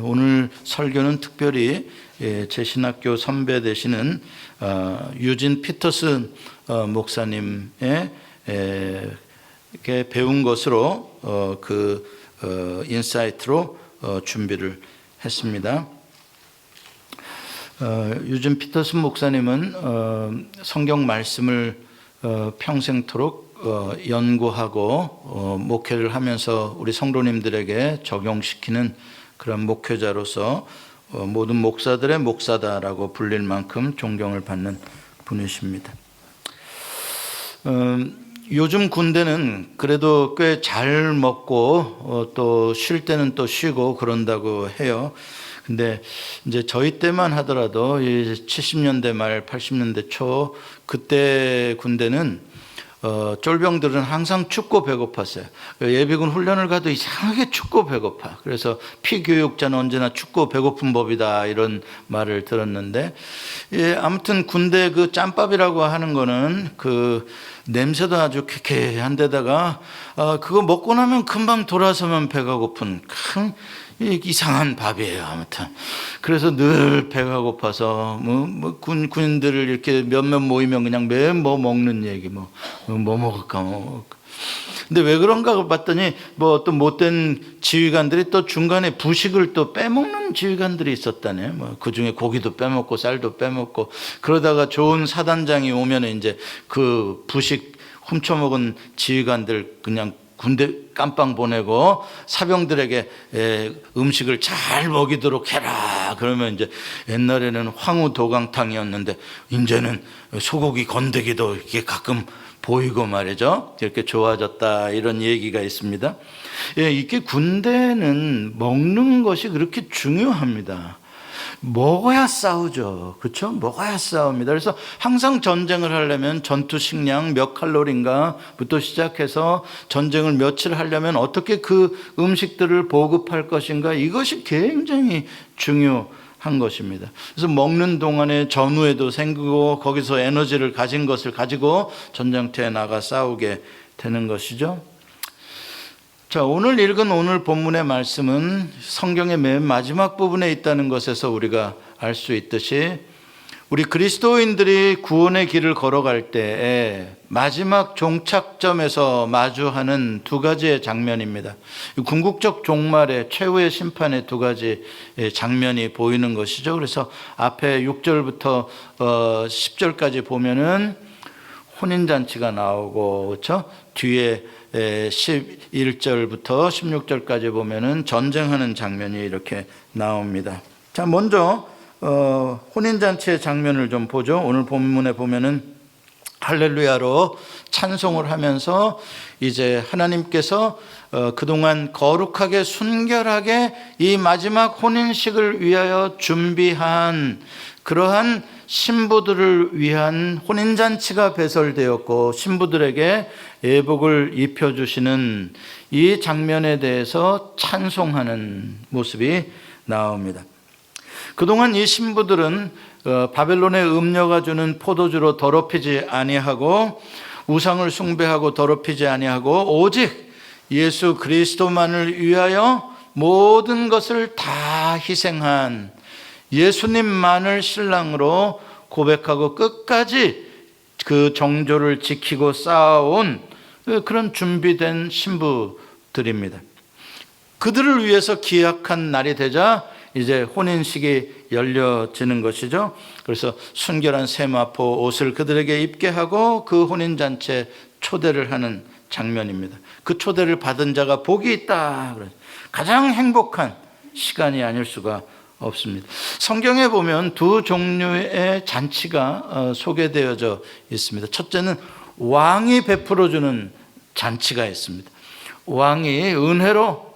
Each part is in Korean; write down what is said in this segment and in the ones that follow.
오늘 설교는 특별히 제 신학교 선배 되시는 유진 피터슨 목사님의 배운 것으로 인사이트로 준비를 했습니다. 유진 피터슨 목사님은 성경 말씀을 평생토록 연구하고 목회를 하면서 우리 성도님들에게 적용시키는 그런 목회자로서 모든 목사들의 목사다라고 불릴 만큼 존경을 받는 분이십니다. 요즘 군대는 그래도 꽤 잘 먹고 또 쉴 때는 또 쉬고 그런다고 해요. 근데 이제 저희 때만 하더라도 70년대 말 80년대 초 그때 군대는 쫄병들은 항상 춥고 배고팠어요. 예비군 훈련을 가도 이상하게 춥고 배고파. 그래서 피교육자는 언제나 춥고 배고픈 법이다 이런 말을 들었는데, 아무튼 군대 그 짬밥이라고 하는 거는 그 냄새도 아주 쾌쾌한 데다가 그거 먹고 나면 금방 돌아서면 배가 고픈 큰 이상한 밥이에요. 아무튼 그래서 늘 배가 고파서 군인들을 이렇게 몇몇 모이면 그냥 매일 뭐 먹는 얘기 뭐 먹을까 뭐 먹을까. 근데 왜 그런가 봤더니 뭐 또 못된 지휘관들이 또 중간에 부식을 또 빼먹는 지휘관들이 있었다네. 뭐 그 중에 고기도 빼먹고 쌀도 빼먹고 그러다가 좋은 사단장이 오면 이제 그 부식 훔쳐먹은 지휘관들 그냥 군대 깜빵 보내고 사병들에게 음식을 잘 먹이도록 해라. 그러면 이제 옛날에는 황후도강탕이었는데 이제는 소고기 건더기도 이렇게 가끔 보이고 말이죠. 이렇게 좋아졌다 이런 얘기가 있습니다. 이게 군대는 먹는 것이 그렇게 중요합니다. 먹어야 싸우죠. 그렇죠? 먹어야 싸웁니다. 그래서 항상 전쟁을 하려면 전투 식량 몇 칼로리인가부터 시작해서 전쟁을 며칠 하려면 어떻게 그 음식들을 보급할 것인가, 이것이 굉장히 중요한 것입니다. 그래서 먹는 동안에 전후에도 생기고 거기서 에너지를 가진 것을 가지고 전장터에 나가 싸우게 되는 것이죠. 자, 오늘 읽은 오늘 본문의 말씀은 성경의 맨 마지막 부분에 있다는 것에서 우리가 알 수 있듯이 우리 그리스도인들이 구원의 길을 걸어갈 때에 마지막 종착점에서 마주하는 두 가지의 장면입니다. 궁극적 종말의 최후의 심판의 두 가지 장면이 보이는 것이죠. 그래서 앞에 6절부터 10절까지 보면은 혼인잔치가 나오고, 그렇죠? 뒤에 11절부터 16절까지 보면은 전쟁하는 장면이 이렇게 나옵니다. 자, 먼저 혼인잔치의 장면을 좀 보죠. 오늘 본문에 보면은 할렐루야로 찬송을 하면서 이제 하나님께서 그동안 거룩하게 순결하게 이 마지막 혼인식을 위하여 준비한 그러한 신부들을 위한 혼인잔치가 배설되었고 신부들에게 예복을 입혀주시는 이 장면에 대해서 찬송하는 모습이 나옵니다. 그동안 이 신부들은 바벨론의 음녀가 주는 포도주로 더럽히지 아니하고 우상을 숭배하고 더럽히지 아니하고 오직 예수 그리스도만을 위하여 모든 것을 다 희생한 예수님만을 신랑으로 고백하고 끝까지 그 정조를 지키고 쌓아온 그런 준비된 신부들입니다. 그들을 위해서 기약한 날이 되자 이제 혼인식이 열려지는 것이죠. 그래서 순결한 세마포 옷을 그들에게 입게 하고 그 혼인잔치에 초대를 하는 장면입니다. 그 초대를 받은 자가 복이 있다. 가장 행복한 시간이 아닐 수가 없습니다. 성경에 보면 두 종류의 잔치가 소개되어져 있습니다. 첫째는 왕이 베풀어주는 잔치가 있습니다. 왕이 은혜로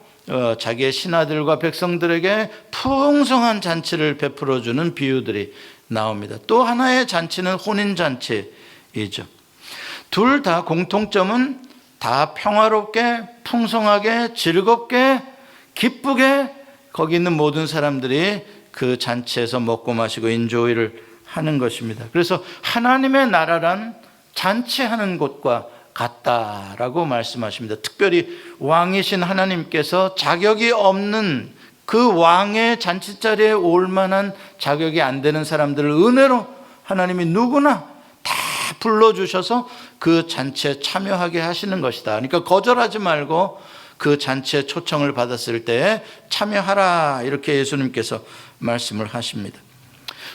자기의 신하들과 백성들에게 풍성한 잔치를 베풀어주는 비유들이 나옵니다. 또 하나의 잔치는 혼인잔치이죠. 둘 다 공통점은 다 평화롭게 풍성하게 즐겁게 기쁘게 거기 있는 모든 사람들이 그 잔치에서 먹고 마시고 인조이를 하는 것입니다. 그래서 하나님의 나라란 잔치하는 곳과 같다라고 말씀하십니다. 특별히 왕이신 하나님께서 자격이 없는 그 왕의 잔치자리에 올 만한 자격이 안 되는 사람들을 은혜로 하나님이 누구나 다 불러주셔서 그 잔치에 참여하게 하시는 것이다. 그러니까 거절하지 말고 그 잔치에 초청을 받았을 때 참여하라, 이렇게 예수님께서 말씀을 하십니다.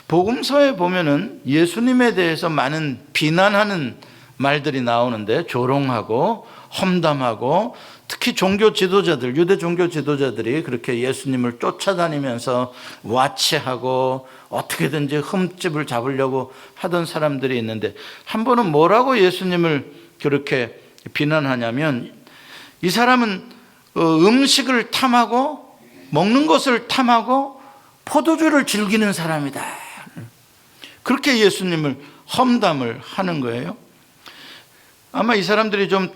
복음서에 보면은 예수님에 대해서 많은 비난하는 말들이 나오는데, 조롱하고 험담하고, 특히 종교 지도자들, 유대 종교 지도자들이 그렇게 예수님을 쫓아다니면서 와치하고 어떻게든지 흠집을 잡으려고 하던 사람들이 있는데, 한 번은 뭐라고 예수님을 그렇게 비난하냐면, 이 사람은 음식을 탐하고 먹는 것을 탐하고 포도주를 즐기는 사람이다. 그렇게 예수님을 험담을 하는 거예요. 아마 이 사람들이 좀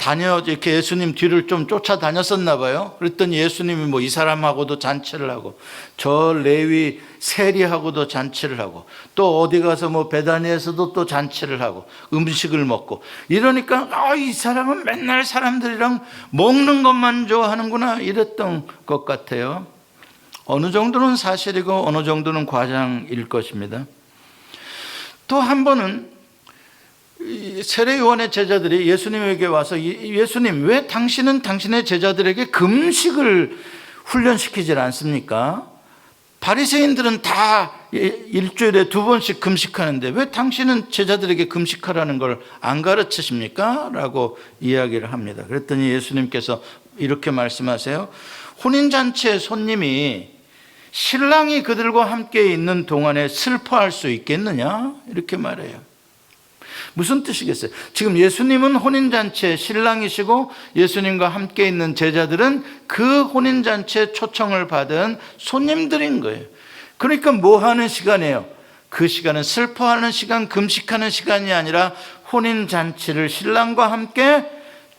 이렇게 예수님 뒤를 좀 쫓아다녔었나 봐요. 그랬더니 예수님이 이 사람하고도 잔치를 하고, 저 레위 세리하고도 잔치를 하고, 또 어디 가서 베다니에서도 또 잔치를 하고 음식을 먹고, 이러니까 이 사람은 맨날 사람들이랑 먹는 것만 좋아하는구나, 이랬던 것 같아요. 어느 정도는 사실이고 어느 정도는 과장일 것입니다. 또 한 번은 세례 요한의 제자들이 예수님에게 와서, 예수님, 왜 당신은 당신의 제자들에게 금식을 훈련시키질 않습니까? 바리새인들은 다 일주일에 2번씩 금식하는데 왜 당신은 제자들에게 금식하라는 걸 안 가르치십니까? 라고 이야기를 합니다. 그랬더니 예수님께서 이렇게 말씀하세요. 혼인잔치의 손님이 신랑이 그들과 함께 있는 동안에 슬퍼할 수 있겠느냐? 이렇게 말해요. 무슨 뜻이겠어요? 지금 예수님은 혼인잔치의 신랑이시고 예수님과 함께 있는 제자들은 그 혼인잔치에 초청을 받은 손님들인 거예요. 그러니까 뭐 하는 시간이에요? 그 시간은 슬퍼하는 시간, 금식하는 시간이 아니라 혼인잔치를 신랑과 함께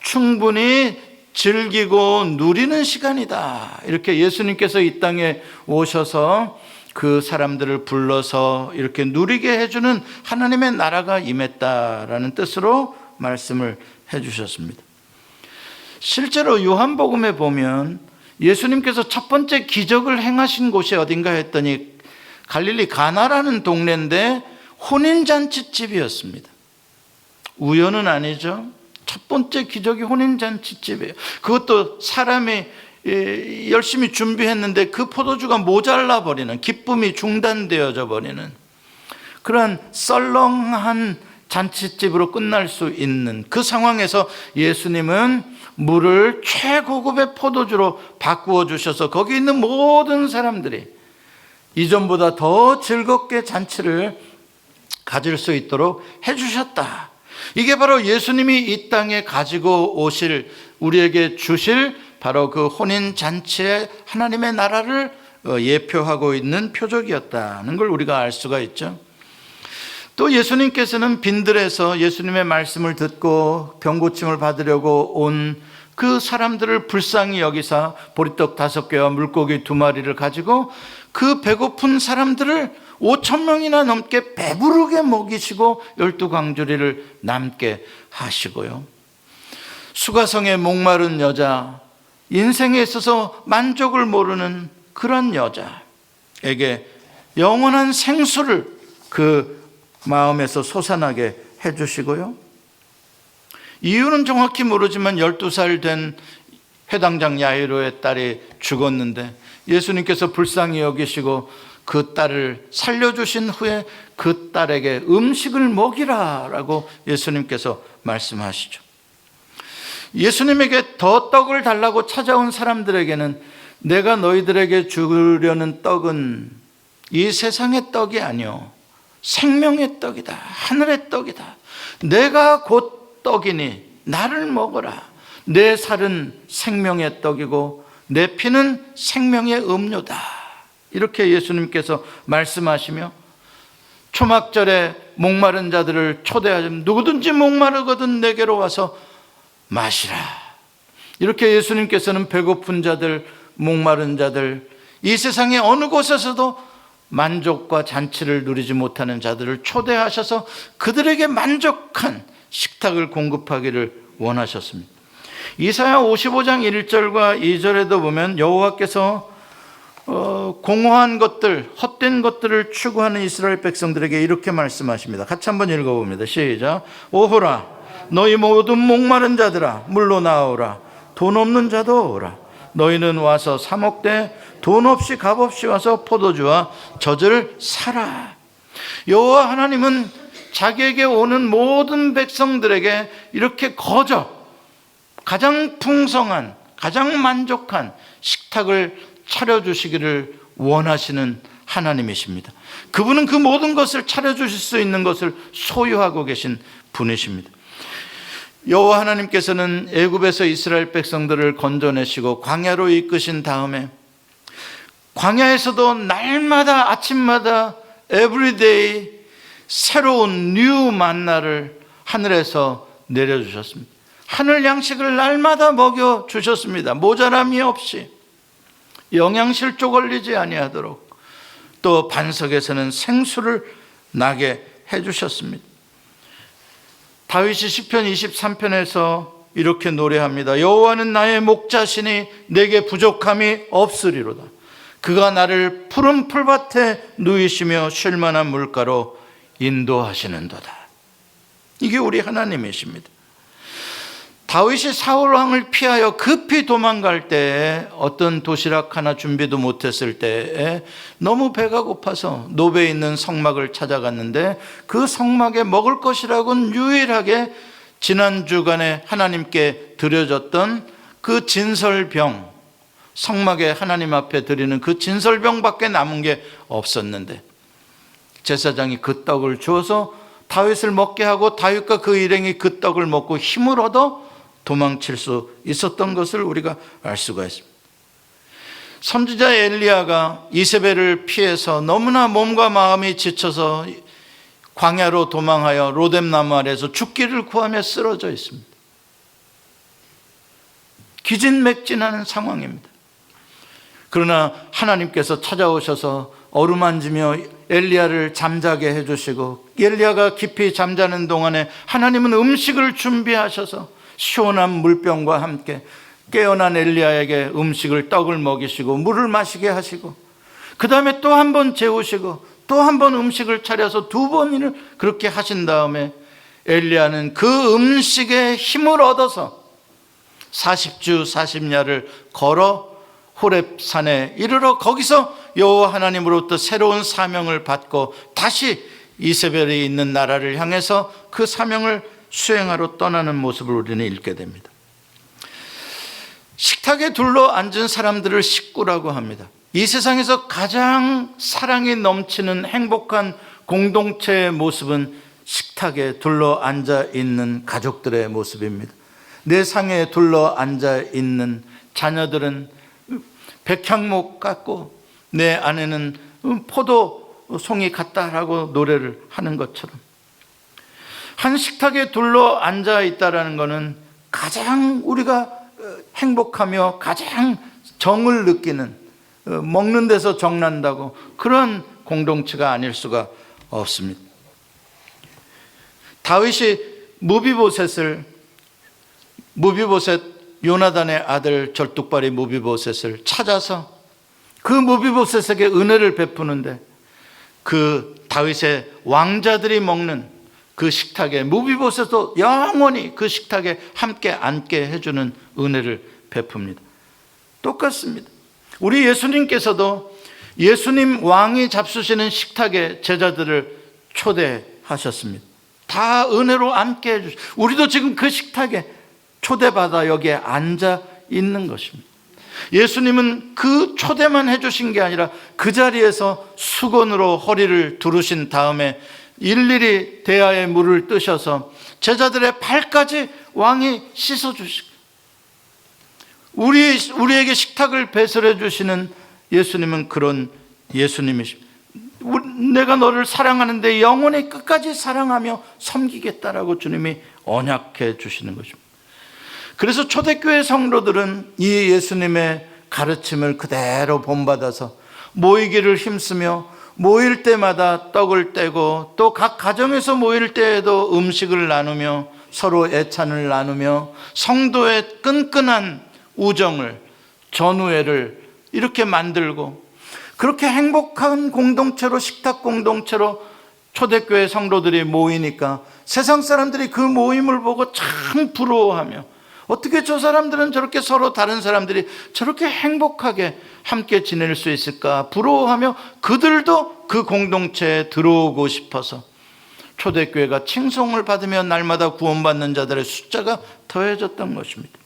충분히 즐기고 누리는 시간이다. 이렇게 예수님께서 이 땅에 오셔서 그 사람들을 불러서 이렇게 누리게 해주는 하나님의 나라가 임했다라는 뜻으로 말씀을 해주셨습니다. 실제로 요한복음에 보면 예수님께서 첫 번째 기적을 행하신 곳이 어딘가 했더니 갈릴리 가나라는 동네인데 혼인잔치집이었습니다. 우연은 아니죠. 첫 번째 기적이 혼인잔치집이에요. 그것도 사람이 열심히 준비했는데 그 포도주가 모자라 버리는, 기쁨이 중단되어져 버리는 그런 썰렁한 잔치집으로 끝날 수 있는 그 상황에서 예수님은 물을 최고급의 포도주로 바꾸어 주셔서 거기 있는 모든 사람들이 이전보다 더 즐겁게 잔치를 가질 수 있도록 해주셨다. 이게 바로 예수님이 이 땅에 가지고 오실, 우리에게 주실 바로 그 혼인잔치의 하나님의 나라를 예표하고 있는 표적이었다는 걸 우리가 알 수가 있죠. 또 예수님께서는 빈들에서 예수님의 말씀을 듣고 병고침을 받으려고 온 그 사람들을 불쌍히 여기사 보리떡 5개와 물고기 2마리를 가지고 그 배고픈 사람들을 5,000명이나 넘게 배부르게 먹이시고 12광주리를 남게 하시고요. 수가성에 목마른 여자, 인생에 있어서 만족을 모르는 그런 여자에게 영원한 생수를 그 마음에서 솟아나게 해주시고요. 이유는 정확히 모르지만 12살 된 회당장 야이로의 딸이 죽었는데 예수님께서 불쌍히 여기시고 그 딸을 살려주신 후에 그 딸에게 음식을 먹이라라고 예수님께서 말씀하시죠. 예수님에게 더 떡을 달라고 찾아온 사람들에게는 내가 너희들에게 주려는 떡은 이 세상의 떡이 아니요 생명의 떡이다. 하늘의 떡이다. 내가 곧 떡이니 나를 먹어라. 내 살은 생명의 떡이고 내 피는 생명의 음료다. 이렇게 예수님께서 말씀하시며 초막절에 목마른 자들을 초대하시면 누구든지 목마르거든 내게로 와서 마시라. 이렇게 예수님께서는 배고픈 자들, 목마른 자들, 이 세상의 어느 곳에서도 만족과 잔치를 누리지 못하는 자들을 초대하셔서 그들에게 만족한 식탁을 공급하기를 원하셨습니다. 이사야 55장 1절과 2절에도 보면 여호와께서 공허한 것들, 헛된 것들을 추구하는 이스라엘 백성들에게 이렇게 말씀하십니다. 같이 한번 읽어봅니다. 시작. 오호라, 너희 모든 목마른 자들아, 물로 나오라. 돈 없는 자도 오라. 너희는 와서 사 먹되 돈 없이 값 없이 와서 포도주와 젖을 사라. 여호와 하나님은 자기에게 오는 모든 백성들에게 이렇게 거저 가장 풍성한, 가장 만족한 식탁을 차려주시기를 원하시는 하나님이십니다. 그분은 그 모든 것을 차려주실 수 있는 것을 소유하고 계신 분이십니다. 여호와 하나님께서는 애굽에서 이스라엘 백성들을 건져내시고 광야로 이끄신 다음에 광야에서도 날마다 아침마다 에브리데이 새로운 뉴 만나를 하늘에서 내려주셨습니다. 하늘 양식을 날마다 먹여주셨습니다. 모자람이 없이 영양실조 걸리지 아니하도록, 또 반석에서는 생수를 나게 해주셨습니다. 다윗이 시편 23편에서 이렇게 노래합니다. 여호와는 나의 목자시니 내게 부족함이 없으리로다. 그가 나를 푸른 풀밭에 누이시며 쉴 만한 물가로 인도하시는도다. 이게 우리 하나님이십니다. 다윗이 사울 왕을 피하여 급히 도망갈 때에 어떤 도시락 하나 준비도 못했을 때에 너무 배가 고파서 노베에 있는 성막을 찾아갔는데 그 성막에 먹을 것이라고는 유일하게 지난 주간에 하나님께 드려졌던 그 진설병, 성막에 하나님 앞에 드리는 그 진설병밖에 남은 게 없었는데 제사장이 그 떡을 주어서 다윗을 먹게 하고 다윗과 그 일행이 그 떡을 먹고 힘을 얻어 도망칠 수 있었던 것을 우리가 알 수가 있습니다. 선지자 엘리야가 이세벨을 피해서 너무나 몸과 마음이 지쳐서 광야로 도망하여 로뎀나무 아래에서 죽기를 구하며 쓰러져 있습니다. 기진맥진하는 상황입니다. 그러나 하나님께서 찾아오셔서 어루만지며 엘리야를 잠자게 해주시고, 엘리야가 깊이 잠자는 동안에 하나님은 음식을 준비하셔서 시원한 물병과 함께 깨어난 엘리야에게 음식을, 떡을 먹이시고 물을 마시게 하시고, 그 다음에 또 한 번 재우시고 또 한 번 음식을 차려서 두 번을 그렇게 하신 다음에 엘리야는 그 음식에 힘을 얻어서 40주 40야를 걸어 호렙산에 이르러 거기서 여호와 하나님으로부터 새로운 사명을 받고 다시 이세벨이 있는 나라를 향해서 그 사명을 수행하러 떠나는 모습을 우리는 읽게 됩니다. 식탁에 둘러 앉은 사람들을 식구라고 합니다. 이 세상에서 가장 사랑이 넘치는 행복한 공동체의 모습은 식탁에 둘러 앉아 있는 가족들의 모습입니다. 내 상에 둘러 앉아 있는 자녀들은 백향목 같고 내 아내는 포도송이 같다라고 노래를 하는 것처럼, 한 식탁에 둘러 앉아 있다라는 것은 가장 우리가 행복하며 가장 정을 느끼는, 먹는 데서 정난다고 그런 공동체가 아닐 수가 없습니다. 다윗이 무비보셋 요나단의 아들 절뚝발이 무비보셋을 찾아서 그 무비보셋에게 은혜를 베푸는데, 그 다윗의 왕자들이 먹는 그 식탁에 무비보셋도 영원히 그 식탁에 함께 앉게 해주는 은혜를 베풉니다. 똑같습니다. 우리 예수님께서도 예수님 왕이 잡수시는 식탁에 제자들을 초대하셨습니다. 다 은혜로 앉게 해주시고, 우리도 지금 그 식탁에 초대받아 여기에 앉아 있는 것입니다. 예수님은 그 초대만 해주신 게 아니라 그 자리에서 수건으로 허리를 두르신 다음에 일일이 대야에 물을 뜨셔서 제자들의 발까지 왕이 씻어주시고, 우리에게 식탁을 배설해 주시는 예수님은 그런 예수님이십니다. 내가 너를 사랑하는데 영원히 끝까지 사랑하며 섬기겠다라고 주님이 언약해 주시는 것입니다. 그래서 초대교회 성도들은 이 예수님의 가르침을 그대로 본받아서 모이기를 힘쓰며 모일 때마다 떡을 떼고, 또 각 가정에서 모일 때에도 음식을 나누며 서로 애찬을 나누며 성도의 끈끈한 우정을, 전우애를 이렇게 만들고, 그렇게 행복한 공동체로, 식탁 공동체로 초대교회 성도들이 모이니까 세상 사람들이 그 모임을 보고 참 부러워하며, 어떻게 저 사람들은 저렇게 서로 다른 사람들이 저렇게 행복하게 함께 지낼 수 있을까 부러워하며 그들도 그 공동체에 들어오고 싶어서 초대교회가 칭송을 받으며 날마다 구원받는 자들의 숫자가 더해졌던 것입니다.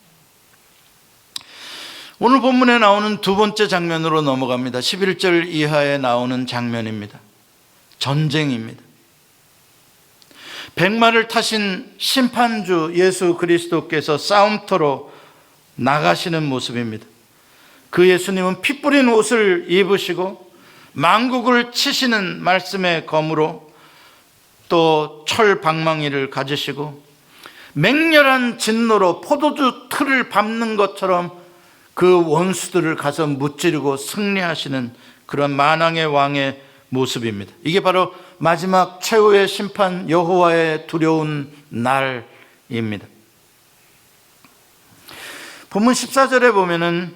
오늘 본문에 나오는 두 번째 장면으로 넘어갑니다. 11절 이하에 나오는 장면입니다. 전쟁입니다. 백마를 타신 심판주 예수 그리스도께서 싸움터로 나가시는 모습입니다. 그 예수님은 피 뿌린 옷을 입으시고 만국을 치시는 말씀의 검으로 또 철 방망이를 가지시고 맹렬한 진노로 포도주 틀을 밟는 것처럼 그 원수들을 가서 무찌르고 승리하시는 그런 만왕의 왕의 모습입니다. 이게 바로 마지막 최후의 심판, 여호와의 두려운 날입니다. 본문 14절에 보면은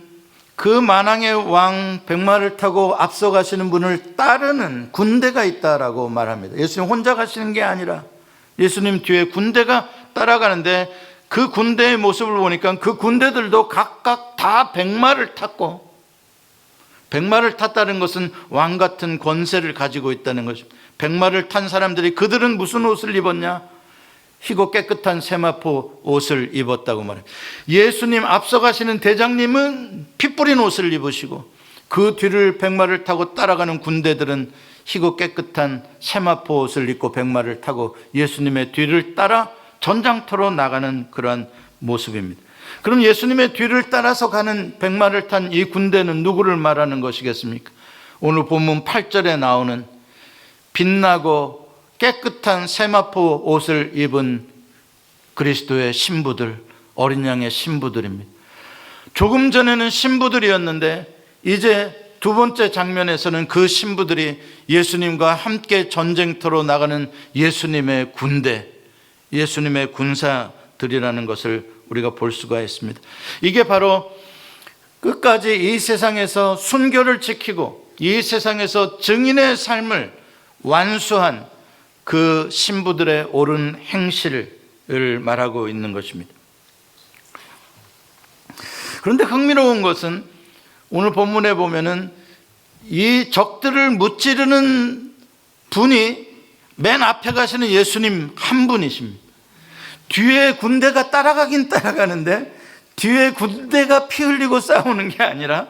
그 만왕의 왕 백마를 타고 앞서가시는 분을 따르는 군대가 있다라고 말합니다. 예수님 혼자 가시는 게 아니라 예수님 뒤에 군대가 따라가는데, 그 군대의 모습을 보니까 그 군대들도 각각 다 백마를 탔고, 백마를 탔다는 것은 왕 같은 권세를 가지고 있다는 것입니다. 백마를 탄 사람들이, 그들은 무슨 옷을 입었냐? 희고 깨끗한 세마포 옷을 입었다고 말합니다. 예수님 앞서가시는 대장님은 피 뿌린 옷을 입으시고, 그 뒤를 백마를 타고 따라가는 군대들은 희고 깨끗한 세마포 옷을 입고 백마를 타고 예수님의 뒤를 따라 전장터로 나가는 그러한 모습입니다. 그럼 예수님의 뒤를 따라서 가는 백마를 탄 이 군대는 누구를 말하는 것이겠습니까? 오늘 본문 8절에 나오는 빛나고 깨끗한 세마포 옷을 입은 그리스도의 신부들, 어린 양의 신부들입니다. 조금 전에는 신부들이었는데 이제 두 번째 장면에서는 그 신부들이 예수님과 함께 전쟁터로 나가는 예수님의 군대, 예수님의 군사들이라는 것을 우리가 볼 수가 있습니다. 이게 바로 끝까지 이 세상에서 순교를 지키고 이 세상에서 증인의 삶을 완수한 그 신부들의 옳은 행실을 말하고 있는 것입니다. 그런데 흥미로운 것은 오늘 본문에 보면은 이 적들을 무찌르는 분이 맨 앞에 가시는 예수님 한 분이십니다. 뒤에 군대가 따라가긴 따라가는데 뒤에 군대가 피 흘리고 싸우는 게 아니라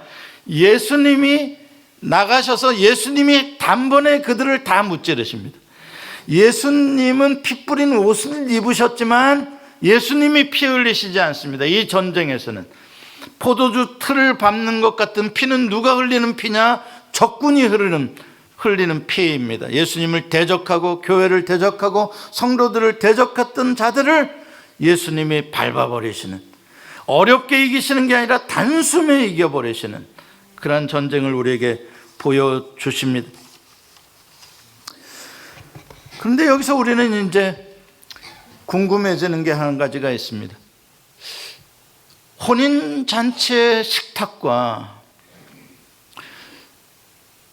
예수님이 나가셔서 예수님이 단번에 그들을 다 무찌르십니다. 예수님은 피 뿌린 옷을 입으셨지만 예수님이 피 흘리시지 않습니다. 이 전쟁에서는 포도주 틀을 밟는 것 같은 피는 누가 흘리는 피냐? 적군이 흘리는 피입니다. 예수님을 대적하고 교회를 대적하고 성도들을 대적했던 자들을 예수님이 밟아버리시는, 어렵게 이기시는 게 아니라 단숨에 이겨버리시는 그러한 전쟁을 우리에게 보여주십니다. 그런데 여기서 우리는 이제 궁금해지는 게 한 가지가 있습니다. 혼인잔치의 식탁과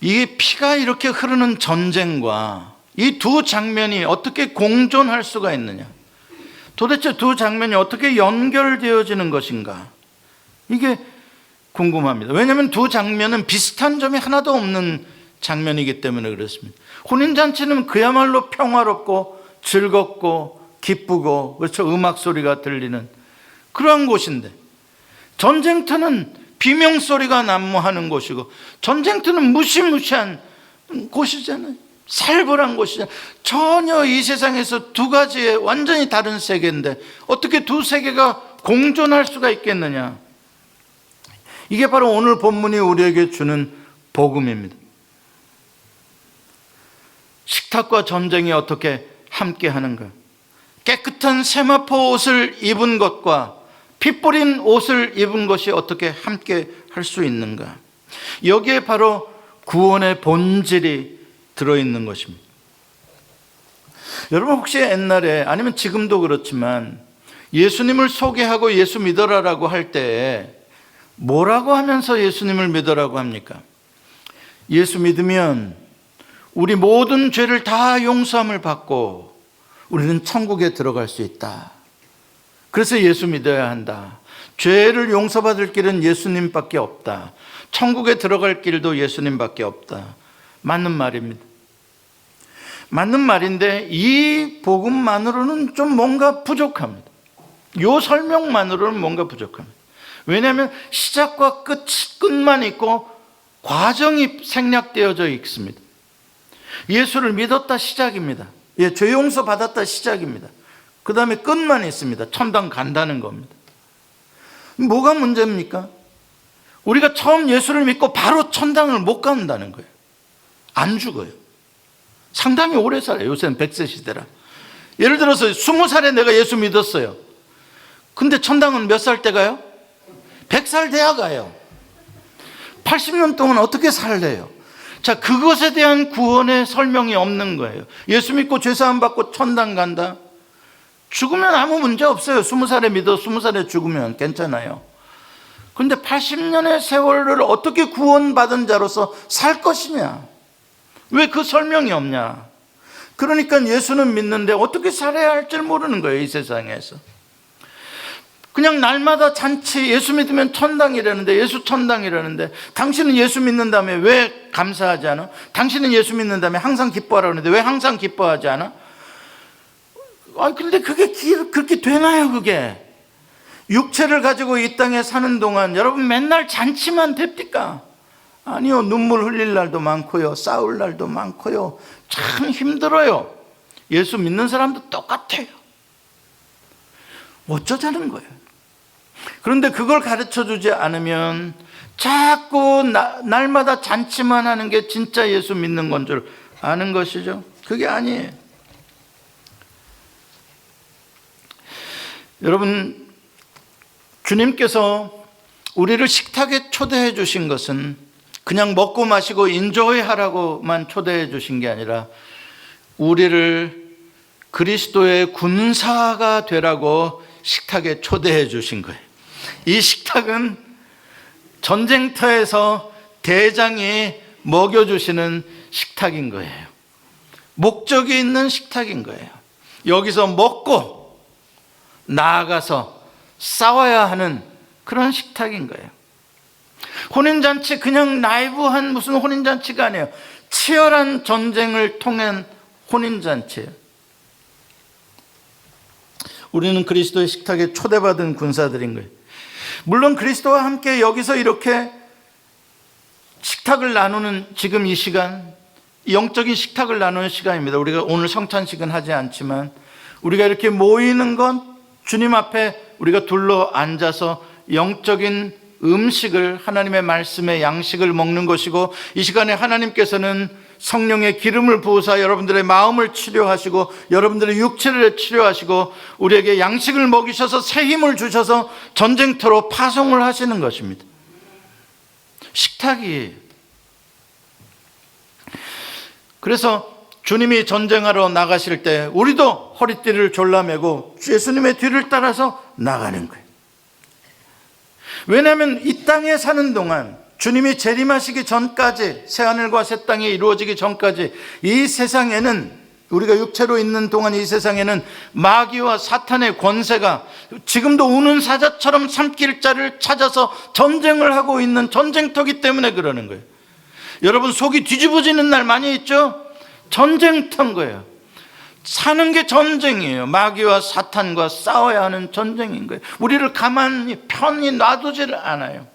이 피가 이렇게 흐르는 전쟁과 이 두 장면이 어떻게 공존할 수가 있느냐? 도대체 두 장면이 어떻게 연결되어지는 것인가? 이게 궁금합니다. 왜냐하면 두 장면은 비슷한 점이 하나도 없는 장면이기 때문에 그렇습니다. 혼인잔치는 그야말로 평화롭고 즐겁고 기쁘고, 그렇죠, 음악 소리가 들리는 그러한 곳인데, 전쟁터는 비명소리가 난무하는 곳이고, 전쟁터는 무시무시한 곳이잖아요. 살벌한 곳이잖아요. 전혀 이 세상에서 두 가지의 완전히 다른 세계인데 어떻게 두 세계가 공존할 수가 있겠느냐? 이게 바로 오늘 본문이 우리에게 주는 복음입니다. 식탁과 전쟁이 어떻게 함께 하는가? 깨끗한 세마포 옷을 입은 것과 피 뿌린 옷을 입은 것이 어떻게 함께 할 수 있는가? 여기에 바로 구원의 본질이 들어있는 것입니다. 여러분 혹시 옛날에, 아니면 지금도 그렇지만 예수님을 소개하고 예수 믿어라라고 할 때 뭐라고 하면서 예수님을 믿으라고 합니까? 예수 믿으면 우리 모든 죄를 다 용서함을 받고 우리는 천국에 들어갈 수 있다. 그래서 예수 믿어야 한다. 죄를 용서받을 길은 예수님밖에 없다. 천국에 들어갈 길도 예수님밖에 없다. 맞는 말입니다. 맞는 말인데 이 복음만으로는 좀 뭔가 부족합니다. 이 설명만으로는 뭔가 부족합니다. 왜냐하면 시작과 끝만 있고 과정이 생략되어져 있습니다. 예수를 믿었다 시작입니다. 죄 용서 받았다 시작입니다. 그 다음에 끝만 있습니다. 천당 간다는 겁니다. 뭐가 문제입니까? 우리가 처음 예수를 믿고 바로 천당을 못 간다는 거예요. 안 죽어요. 상당히 오래 살아요. 요새는 100세 시대라. 예를 들어서 20살에 내가 예수 믿었어요. 근데 천당은 몇 살 때 가요? 100살 돼야 가요. 80년 동안 어떻게 살래요? 자, 그것에 대한 구원의 설명이 없는 거예요. 예수 믿고 죄사함 받고 천당 간다? 죽으면 아무 문제 없어요. 20살에 믿어 20살에 죽으면 괜찮아요. 근데 80년의 세월을 어떻게 구원받은 자로서 살 것이냐? 왜 그 설명이 없냐? 그러니까 예수는 믿는데 어떻게 살아야 할 줄 모르는 거예요, 이 세상에서. 그냥 날마다 잔치, 예수 믿으면 천당이라는데, 예수 천당이라는데, 당신은 예수 믿는다며 왜 감사하지 않아? 당신은 예수 믿는다며 항상 기뻐하라는데 왜 항상 기뻐하지 않아? 근데 그게 그렇게 되나요, 그게? 육체를 가지고 이 땅에 사는 동안 여러분 맨날 잔치만 됩니까? 아니요, 눈물 흘릴 날도 많고요, 싸울 날도 많고요, 참 힘들어요. 예수 믿는 사람도 똑같아요. 어쩌자는 거예요. 그런데 그걸 가르쳐 주지 않으면 자꾸 날마다 잔치만 하는 게 진짜 예수 믿는 건 줄 아는 것이죠. 그게 아니에요. 여러분, 주님께서 우리를 식탁에 초대해 주신 것은 그냥 먹고 마시고 인조이 하라고만 초대해 주신 게 아니라 우리를 그리스도의 군사가 되라고 식탁에 초대해 주신 거예요. 이 식탁은 전쟁터에서 대장이 먹여주시는 식탁인 거예요. 목적이 있는 식탁인 거예요. 여기서 먹고 나아가서 싸워야 하는 그런 식탁인 거예요. 혼인잔치 그냥 라이브한 무슨 혼인잔치가 아니에요. 치열한 전쟁을 통한 혼인잔치예요. 우리는 그리스도의 식탁에 초대받은 군사들인 거예요. 물론 그리스도와 함께 여기서 이렇게 식탁을 나누는 지금 이 시간, 영적인 식탁을 나누는 시간입니다. 우리가 오늘 성찬식은 하지 않지만 우리가 이렇게 모이는 건 주님 앞에 우리가 둘러 앉아서 영적인 음식을, 하나님의 말씀의 양식을 먹는 것이고, 이 시간에 하나님께서는 성령의 기름을 부으사 여러분들의 마음을 치료하시고 여러분들의 육체를 치료하시고 우리에게 양식을 먹이셔서 새 힘을 주셔서 전쟁터로 파송을 하시는 것입니다. 식탁이. 그래서 주님이 전쟁하러 나가실 때 우리도 허리띠를 졸라매고 예수님의 뒤를 따라서 나가는 거예요. 왜냐하면 이 땅에 사는 동안 주님이 재림하시기 전까지, 새하늘과 새 땅이 이루어지기 전까지 이 세상에는, 우리가 육체로 있는 동안 이 세상에는 마귀와 사탄의 권세가 지금도 우는 사자처럼 삼킬 자를 찾아서 전쟁을 하고 있는 전쟁터기 때문에 그러는 거예요. 여러분, 속이 뒤집어지는 날 많이 있죠? 전쟁터인 거예요. 사는 게 전쟁이에요. 마귀와 사탄과 싸워야 하는 전쟁인 거예요. 우리를 가만히 편히 놔두지를 않아요.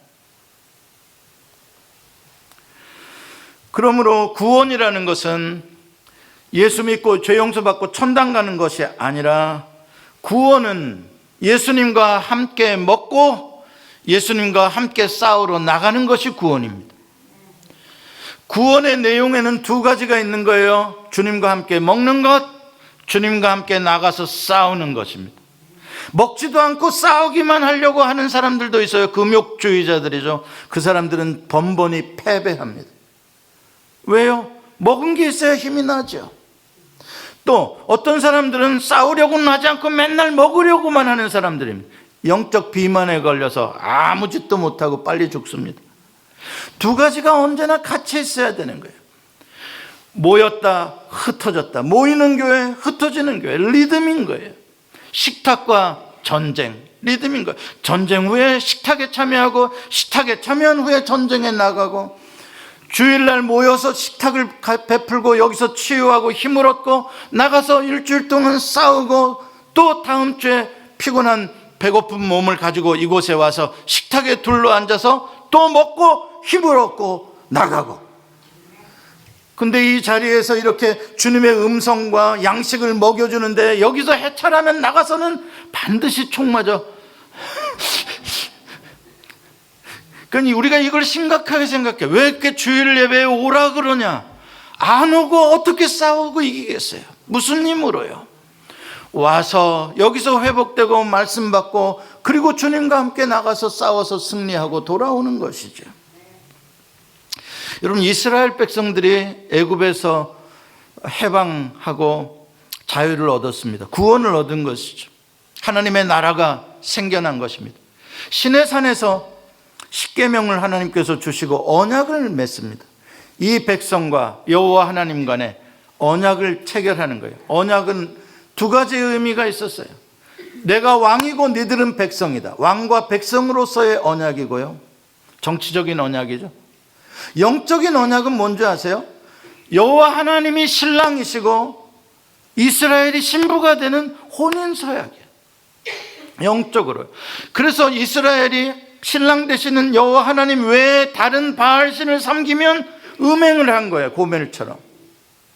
그러므로 구원이라는 것은 예수 믿고 죄 용서받고 천당 가는 것이 아니라, 구원은 예수님과 함께 먹고 예수님과 함께 싸우러 나가는 것이 구원입니다. 구원의 내용에는 두 가지가 있는 거예요. 주님과 함께 먹는 것, 주님과 함께 나가서 싸우는 것입니다. 먹지도 않고 싸우기만 하려고 하는 사람들도 있어요. 금욕주의자들이죠. 그 사람들은 번번이 패배합니다. 왜요? 먹은 게 있어야 힘이 나죠. 또 어떤 사람들은 싸우려고는 하지 않고 맨날 먹으려고만 하는 사람들입니다. 영적 비만에 걸려서 아무 짓도 못하고 빨리 죽습니다. 두 가지가 언제나 같이 있어야 되는 거예요. 모였다 흩어졌다, 모이는 교회 흩어지는 교회, 리듬인 거예요. 식탁과 전쟁, 리듬인 거예요. 전쟁 후에 식탁에 참여하고, 식탁에 참여한 후에 전쟁에 나가고, 주일날 모여서 식탁을 베풀고 여기서 치유하고 힘을 얻고 나가서 일주일 동안 싸우고, 또 다음 주에 피곤한 배고픈 몸을 가지고 이곳에 와서 식탁에 둘러앉아서 또 먹고 힘을 얻고 나가고. 근데 이 자리에서 이렇게 주님의 음성과 양식을 먹여주는데 여기서 해탈하면 나가서는 반드시 총 맞아. 그러니 우리가 이걸 심각하게 생각해. 왜 이렇게 주일 예배에 오라 그러냐? 안 오고 어떻게 싸우고 이기겠어요? 무슨 힘으로요? 와서 여기서 회복되고 말씀 받고, 그리고 주님과 함께 나가서 싸워서 승리하고 돌아오는 것이죠. 여러분, 이스라엘 백성들이 애굽에서 해방하고 자유를 얻었습니다. 구원을 얻은 것이죠. 하나님의 나라가 생겨난 것입니다. 시내산에서 십계명을 하나님께서 주시고 언약을 맺습니다. 이 백성과 여호와 하나님 간에 언약을 체결하는 거예요. 언약은 두 가지 의미가 있었어요. 내가 왕이고 너희들은 백성이다. 왕과 백성으로서의 언약이고요, 정치적인 언약이죠. 영적인 언약은 뭔지 아세요? 여호와 하나님이 신랑이시고 이스라엘이 신부가 되는 혼인서약이에요, 영적으로요. 그래서 이스라엘이 신랑 되시는 여호와 하나님 외에 다른 바알신을 섬기면 음행을 한 거예요, 고멜처럼.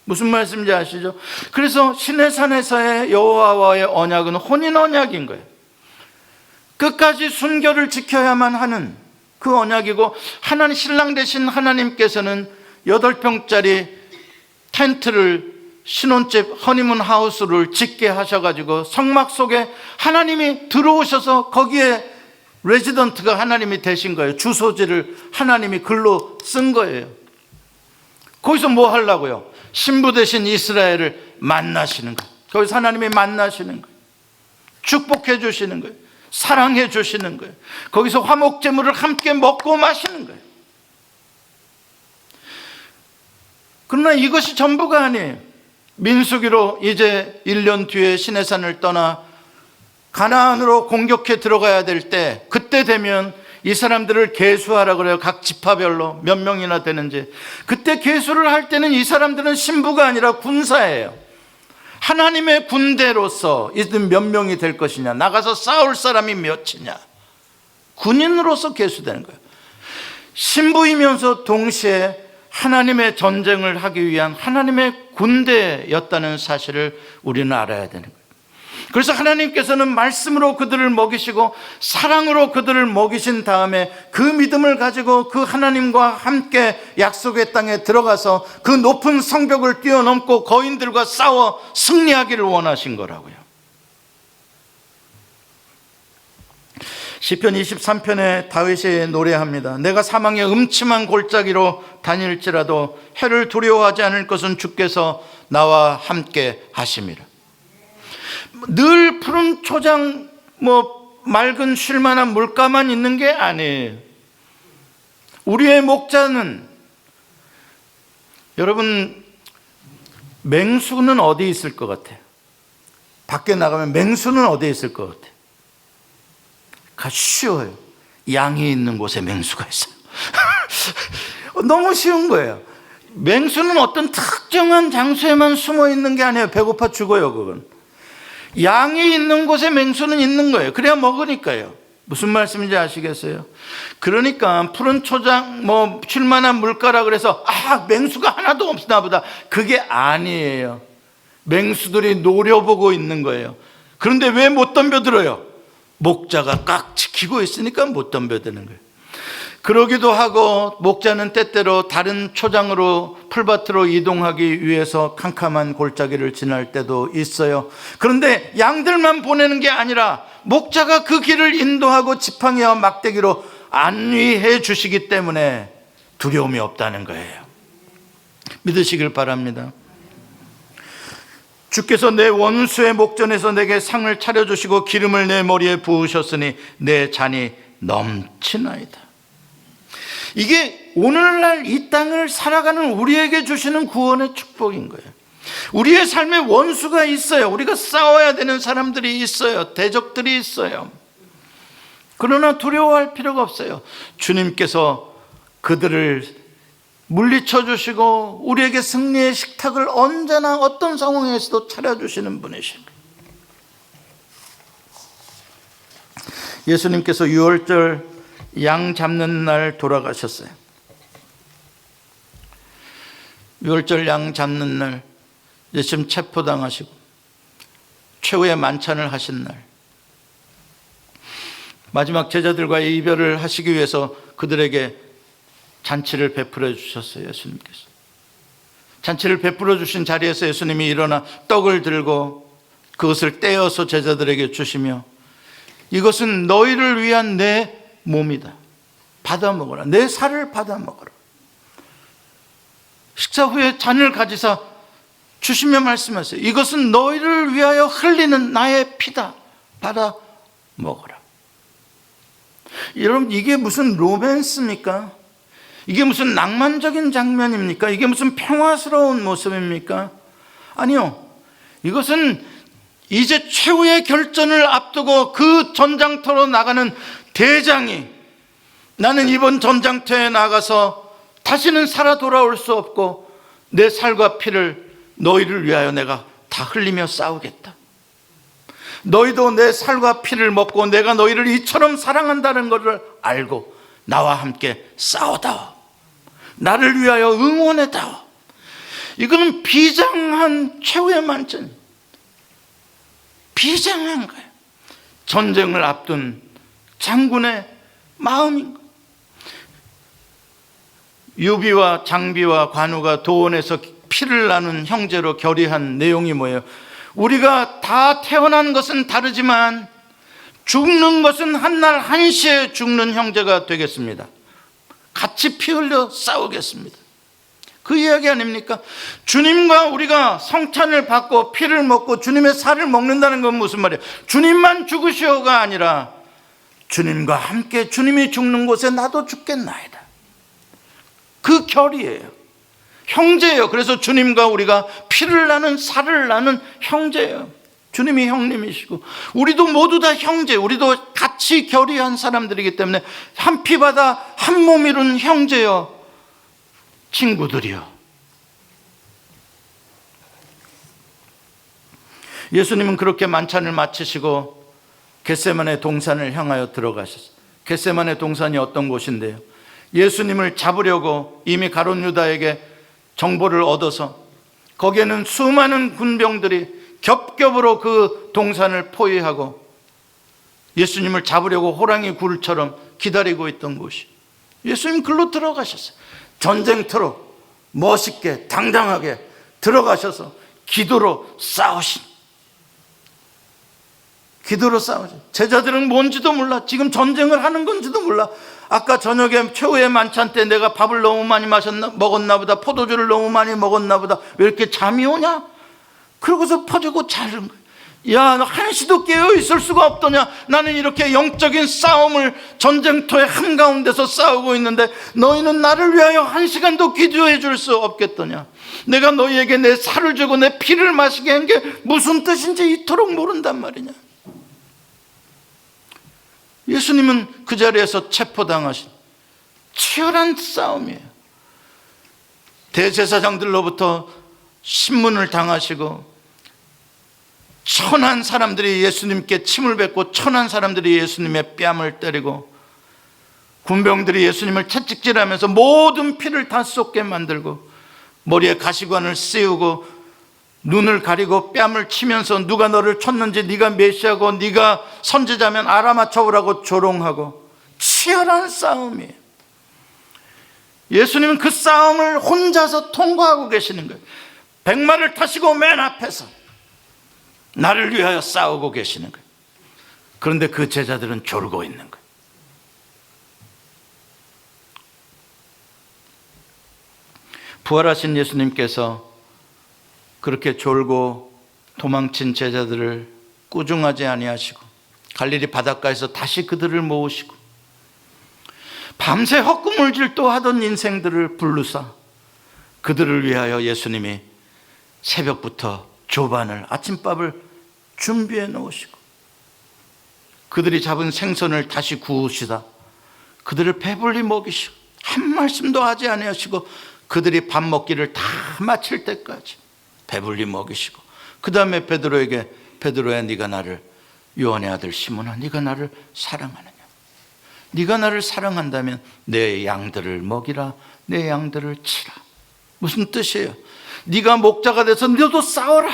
무슨 말씀인지 아시죠? 그래서 시내산에서의 여호와와의 언약은 혼인 언약인 거예요. 끝까지 순결을 지켜야만 하는 그 언약이고, 하나님 신랑 되신 하나님께서는 8평짜리 텐트를, 신혼집 허니문 하우스를 짓게 하셔가지고 성막 속에 하나님이 들어오셔서 거기에 레지던트가 하나님이 되신 거예요. 주소지를 하나님이 글로 쓴 거예요. 거기서 뭐 하려고요? 신부 되신 이스라엘을 만나시는 거예요. 거기서 하나님이 만나시는 거예요. 축복해 주시는 거예요. 사랑해 주시는 거예요. 거기서 화목제물을 함께 먹고 마시는 거예요. 그러나 이것이 전부가 아니에요. 민수기로 이제 1년 뒤에 시내산을 떠나 가나안으로 공격해 들어가야 될 때, 그때 되면 이 사람들을 계수하라 그래요. 각 지파별로 몇 명이나 되는지. 그때 계수를 할 때는 이 사람들은 신부가 아니라 군사예요. 하나님의 군대로서 이들 몇 명이 될 것이냐, 나가서 싸울 사람이 몇이냐, 군인으로서 계수되는 거예요. 신부이면서 동시에 하나님의 전쟁을 하기 위한 하나님의 군대였다는 사실을 우리는 알아야 되는 거예요. 그래서 하나님께서는 말씀으로 그들을 먹이시고 사랑으로 그들을 먹이신 다음에 그 믿음을 가지고 그 하나님과 함께 약속의 땅에 들어가서 그 높은 성벽을 뛰어넘고 거인들과 싸워 승리하기를 원하신 거라고요. 시편 23편에 다윗이 노래합니다. 내가 사망의 음침한 골짜기로 다닐지라도 해를 두려워하지 않을 것은 주께서 나와 함께 하심이라. 늘 푸른 초장, 맑은 쉴만한 물가만 있는 게 아니에요. 우리의 목자는, 여러분, 맹수는 어디 있을 것 같아요? 밖에 나가면 맹수는 어디에 있을 것 같아요? 쉬워요. 양이 있는 곳에 맹수가 있어요. 너무 쉬운 거예요. 맹수는 어떤 특정한 장소에만 숨어 있는 게 아니에요. 배고파 죽어요, 그건. 양이 있는 곳에 맹수는 있는 거예요. 그래야 먹으니까요. 무슨 말씀인지 아시겠어요? 그러니까 푸른 초장, 쉴만한 물가라 그래서 맹수가 하나도 없나 보다, 그게 아니에요. 맹수들이 노려보고 있는 거예요. 그런데 왜 못 덤벼들어요? 목자가 꽉 지키고 있으니까 못 덤벼드는 거예요. 그러기도 하고, 목자는 때때로 다른 초장으로, 풀밭으로 이동하기 위해서 캄캄한 골짜기를 지날 때도 있어요. 그런데 양들만 보내는 게 아니라 목자가 그 길을 인도하고 지팡이와 막대기로 안위해 주시기 때문에 두려움이 없다는 거예요. 믿으시길 바랍니다. 주께서 내 원수의 목전에서 내게 상을 차려주시고 기름을 내 머리에 부으셨으니 내 잔이 넘치나이다. 이게 오늘날 이 땅을 살아가는 우리에게 주시는 구원의 축복인 거예요. 우리의 삶에 원수가 있어요. 우리가 싸워야 되는 사람들이 있어요. 대적들이 있어요. 그러나 두려워할 필요가 없어요. 주님께서 그들을 물리쳐 주시고 우리에게 승리의 식탁을 언제나 어떤 상황에서도 차려주시는 분이신 거예요. 예수님께서 유월절 양 잡는 날 돌아가셨어요. 유월절 양 잡는 날 예수님 체포당하시고 최후의 만찬을 하신 날, 마지막 제자들과의 이별을 하시기 위해서 그들에게 잔치를 베풀어 주셨어요. 예수님께서 잔치를 베풀어 주신 자리에서 예수님이 일어나 떡을 들고 그것을 떼어서 제자들에게 주시며 이것은 너희를 위한 내 몸이다. 받아 먹어라. 내 살을 받아 먹어라. 식사 후에 잔을 가지사 주시며 말씀하세요. 이것은 너희를 위하여 흘리는 나의 피다. 받아 먹어라. 여러분, 이게 무슨 로맨스입니까? 이게 무슨 낭만적인 장면입니까? 이게 무슨 평화스러운 모습입니까? 아니요. 이것은 이제 최후의 결전을 앞두고 그 전장터로 나가는 대장이 나는 이번 전장터에 나가서 다시는 살아 돌아올 수 없고 내 살과 피를 너희를 위하여 내가 다 흘리며 싸우겠다. 너희도 내 살과 피를 먹고 내가 너희를 이처럼 사랑한다는 것을 알고 나와 함께 싸우다. 나를 위하여 응원해다. 이거는 비장한 최후의 만찬. 비장한 거예요. 전쟁을 앞둔 장군의 마음인 거예요. 유비와 장비와 관우가 도원에서 피를 나눈 형제로 결의한 내용이 뭐예요? 우리가 다 태어난 것은 다르지만 죽는 것은 한날 한시에 죽는 형제가 되겠습니다. 같이 피 흘려 싸우겠습니다. 그 이야기 아닙니까? 주님과 우리가 성찬을 받고 피를 먹고 주님의 살을 먹는다는 건 무슨 말이에요? 주님만 죽으시오가 아니라 주님과 함께 주님이 죽는 곳에 나도 죽겠나이다. 그 결이에요. 형제예요. 그래서 주님과 우리가 피를 나는 살을 나는 형제예요. 주님이 형님이시고 우리도 모두 다 형제, 우리도 같이 결의한 사람들이기 때문에 한 피바다 한 몸 이룬 형제요, 친구들이요. 예수님은 그렇게 만찬을 마치시고 겟세마네 동산을 향하여 들어가셨어요. 겟세마네 동산이 어떤 곳인데요? 예수님을 잡으려고 이미 가룟 유다에게 정보를 얻어서 거기에는 수많은 군병들이 겹겹으로 그 동산을 포위하고 예수님을 잡으려고 호랑이 굴처럼 기다리고 있던 곳이, 예수님 글로 들어가셨어요. 전쟁터로 멋있게 당당하게 들어가셔서 기도로 싸우신, 기도로 싸우죠. 제자들은 뭔지도 몰라. 지금 전쟁을 하는 건지도 몰라. 아까 저녁에 최후의 만찬 때 내가 밥을 너무 많이 먹었나 보다, 포도주를 너무 많이 먹었나 보다, 왜 이렇게 잠이 오냐? 그러고서 퍼지고 자는 거야. 야, 너 한시도 깨어 있을 수가 없더냐? 나는 이렇게 영적인 싸움을 전쟁터의 한가운데서 싸우고 있는데 너희는 나를 위하여 한 시간도 기도해 줄 수 없겠더냐? 내가 너희에게 내 살을 주고 내 피를 마시게 한 게 무슨 뜻인지 이토록 모른단 말이냐? 예수님은 그 자리에서 체포당하신 치열한 싸움이에요. 대제사장들로부터 신문을 당하시고 천한 사람들이 예수님께 침을 뱉고 천한 사람들이 예수님의 뺨을 때리고 군병들이 예수님을 채찍질하면서 모든 피를 다 쏟게 만들고 머리에 가시관을 씌우고 눈을 가리고 뺨을 치면서 누가 너를 쳤는지, 네가 메시아고 네가 선지자면 알아맞혀오라고 조롱하고 치열한 싸움이에요. 예수님은 그 싸움을 혼자서 통과하고 계시는 거예요. 백마를 타시고 맨 앞에서 나를 위하여 싸우고 계시는 거예요. 그런데 그 제자들은 졸고 있는 거예요. 부활하신 예수님께서 그렇게 졸고 도망친 제자들을 꾸중하지 아니하시고 갈릴리 바닷가에서 다시 그들을 모으시고 밤새 헛구물질도 하던 인생들을 불르사 그들을 위하여 예수님이 새벽부터 조반을, 아침밥을 준비해 놓으시고 그들이 잡은 생선을 다시 구우시다 그들을 배불리 먹이시고 한 말씀도 하지 아니하시고 그들이 밥 먹기를 다 마칠 때까지 배불리 먹이시고 그 다음에 베드로에게, 베드로야, 네가 나를, 요한의 아들 시몬아, 네가 나를 사랑하느냐? 네가 나를 사랑한다면 내 양들을 먹이라, 내 양들을 치라. 무슨 뜻이에요? 네가 목자가 돼서 너도 싸워라.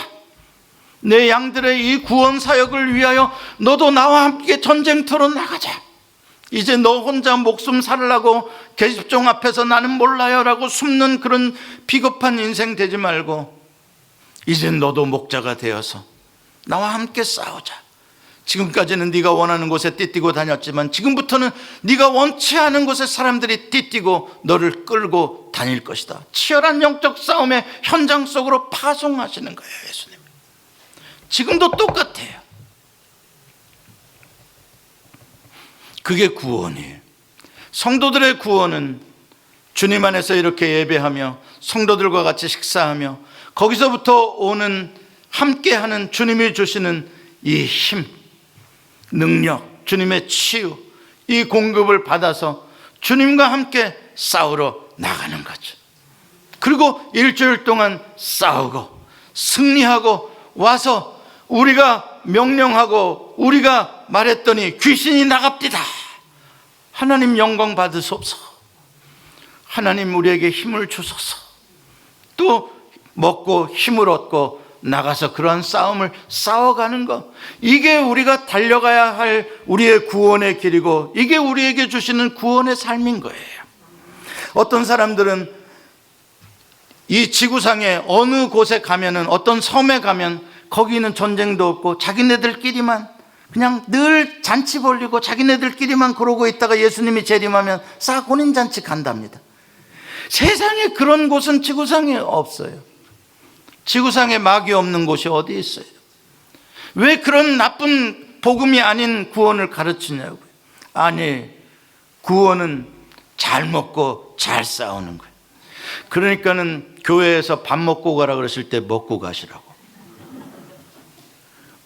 내 양들의 이 구원 사역을 위하여 너도 나와 함께 전쟁터로 나가자. 이제 너 혼자 목숨 살라고 계집종 앞에서 나는 몰라요 라고 숨는 그런 비겁한 인생 되지 말고 이제 너도 목자가 되어서 나와 함께 싸우자. 지금까지는 네가 원하는 곳에 띠뛰고 다녔지만 지금부터는 네가 원치 않은 곳에 사람들이 띠뛰고 너를 끌고 다닐 것이다. 치열한 영적 싸움의 현장 속으로 파송하시는 거예요, 예수님. 지금도 똑같아요. 그게 구원이에요. 성도들의 구원은 주님 안에서 이렇게 예배하며 성도들과 같이 식사하며 거기서부터 오는 함께하는 주님이 주시는 이 힘, 능력, 주님의 치유, 이 공급을 받아서 주님과 함께 싸우러 나가는 거죠. 그리고 일주일 동안 싸우고 승리하고 와서 우리가 명령하고 우리가 말했더니 귀신이 나갑디다. 하나님 영광 받으소서. 하나님 우리에게 힘을 주소서. 또 먹고 힘을 얻고 나가서 그러한 싸움을 싸워가는 것, 이게 우리가 달려가야 할 우리의 구원의 길이고 이게 우리에게 주시는 구원의 삶인 거예요. 어떤 사람들은 이 지구상에 어느 곳에 가면은, 어떤 섬에 가면 거기는 전쟁도 없고 자기네들끼리만 그냥 늘 잔치 벌리고 자기네들끼리만 그러고 있다가 예수님이 재림하면 싹 혼인잔치 간답니다. 세상에 그런 곳은 지구상에 없어요. 지구상에 마귀 없는 곳이 어디 있어요? 왜 그런 나쁜 복음이 아닌 구원을 가르치냐고요. 아니, 구원은 잘 먹고 잘 싸우는 거예요. 그러니까는 교회에서 밥 먹고 가라 그러실 때 먹고 가시라고.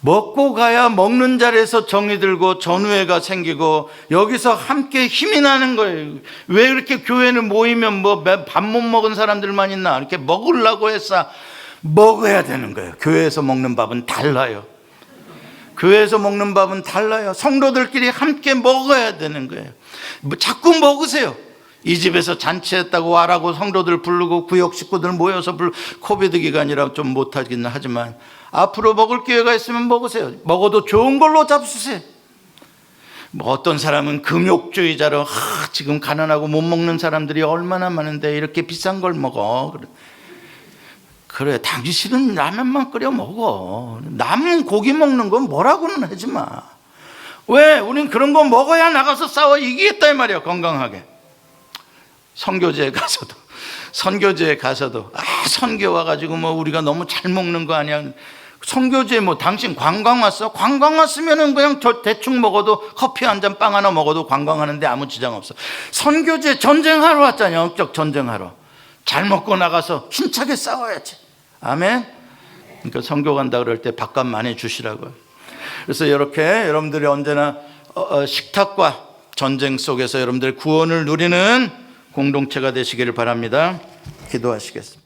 먹고 가야 먹는 자리에서 정이 들고 전우회가 생기고 여기서 함께 힘이 나는 거예요. 왜 이렇게 교회는 모이면 뭐 밥 못 먹은 사람들만 있나? 이렇게 먹으려고 해서 먹어야 되는 거예요. 교회에서 먹는 밥은 달라요. 교회에서 먹는 밥은 달라요. 성도들끼리 함께 먹어야 되는 거예요. 자꾸 먹으세요. 이 집에서 잔치했다고 와라고 성도들 부르고 구역 식구들 모여서 코비드 기간이라 좀 못하긴 하지만 앞으로 먹을 기회가 있으면 먹으세요. 먹어도 좋은 걸로 잡수세요. 뭐 어떤 사람은 금욕주의자로 지금 가난하고 못 먹는 사람들이 얼마나 많은데 이렇게 비싼 걸 먹어. 그래, 당신은 라면만 끓여 먹어. 남은 고기 먹는 건 뭐라고는 하지 마. 왜? 우린 그런 거 먹어야 나가서 싸워 이기겠다 이 말이야, 건강하게. 선교제에 가서도 선교 와가지고 뭐 우리가 너무 잘 먹는 거 아니야. 선교제 뭐 당신 관광 왔어? 관광 왔으면은 그냥 대충 먹어도 커피 한 잔 빵 하나 먹어도 관광하는데 아무 지장 없어. 선교제 전쟁하러 왔잖아요. 영적 전쟁하러. 잘 먹고 나가서 힘차게 싸워야지. 아멘. 그러니까 선교 간다 그럴 때 밥값 많이 주시라고요. 그래서 이렇게 여러분들이 언제나 식탁과 전쟁 속에서 여러분들 구원을 누리는 공동체가 되시기를 바랍니다. 기도하시겠습니다.